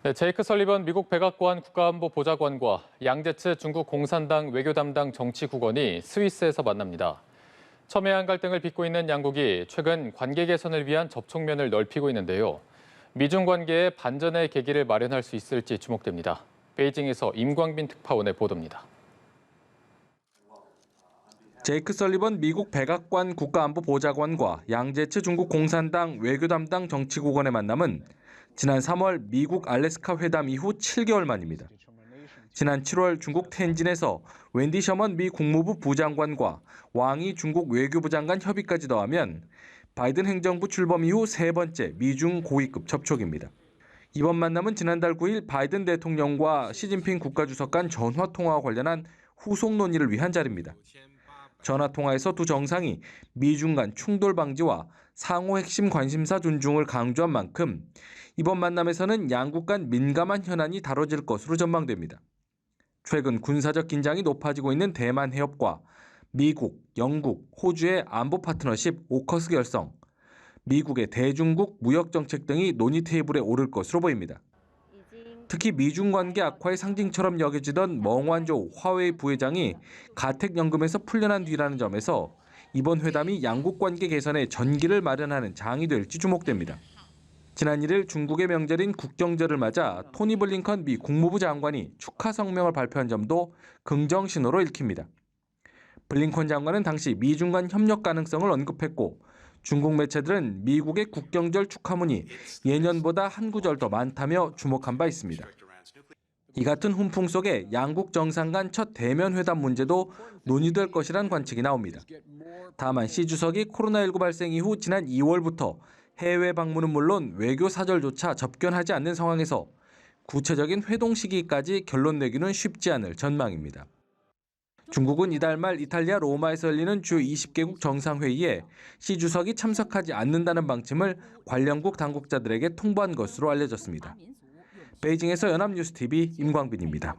네, 제이크 설리번 미국 백악관 국가안보보좌관과 양제츠 중국 공산당 외교 담당 정치국원이 스위스에서 만납니다. 첨예한 갈등을 빚고 있는 양국이 최근 관계 개선을 위한 접촉면을 넓히고 있는데요. 미중 관계의 반전의 계기를 마련할 수 있을지 주목됩니다. 베이징에서 임광빈 특파원의 보도입니다. 제이크 설리번 미국 백악관 국가안보보좌관과 양제츠 중국 공산당 외교 담당 정치국원의 만남은 지난 3월 미국 알래스카 회담 이후 7개월 만입니다. 지난 7월 중국 텐진에서 웬디 셔먼 미 국무부 부장관과 왕이 중국 외교부 장관 협의까지 더하면 바이든 행정부 출범 이후 세 번째 미중 고위급 접촉입니다. 이번 만남은 지난달 9일 바이든 대통령과 시진핑 국가주석 간 전화통화와 관련한 후속 논의를 위한 자리입니다. 전화통화에서 두 정상이 미중 간 충돌 방지와 상호 핵심 관심사 존중을 강조한 만큼 이번 만남에서는 양국 간 민감한 현안이 다뤄질 것으로 전망됩니다. 최근 군사적 긴장이 높아지고 있는 대만 해협과 미국, 영국, 호주의 안보 파트너십 오커스 결성, 미국의 대중국 무역 정책 등이 논의 테이블에 오를 것으로 보입니다. 특히 미중 관계 악화의 상징처럼 여겨지던 멍완조 화웨이 부회장이 가택연금에서 풀려난 뒤라는 점에서 이번 회담이 양국 관계 개선에 전기를 마련하는 장이 될지 주목됩니다. 지난 1일 중국의 명절인 국경절을 맞아 토니 블링컨 미 국무부 장관이 축하 성명을 발표한 점도 긍정 신호로 읽힙니다. 블링컨 장관은 당시 미중 간 협력 가능성을 언급했고 중국 매체들은 미국의 국경절 축하문이 예년보다 한 구절 더 많다며 주목한 바 있습니다. 이 같은 훈풍 속에 양국 정상 간 첫 대면 회담 문제도 논의될 것이란 관측이 나옵니다. 다만 시 주석이 코로나19 발생 이후 지난 2월부터 해외 방문은 물론 외교 사절조차 접견하지 않는 상황에서 구체적인 회동 시기까지 결론 내기는 쉽지 않을 전망입니다. 중국은 이달 말 이탈리아 로마에서 열리는 주요 20개국 정상회의에 시 주석이 참석하지 않는다는 방침을 관련국 당국자들에게 통보한 것으로 알려졌습니다. 베이징에서 연합뉴스TV 임광빈입니다.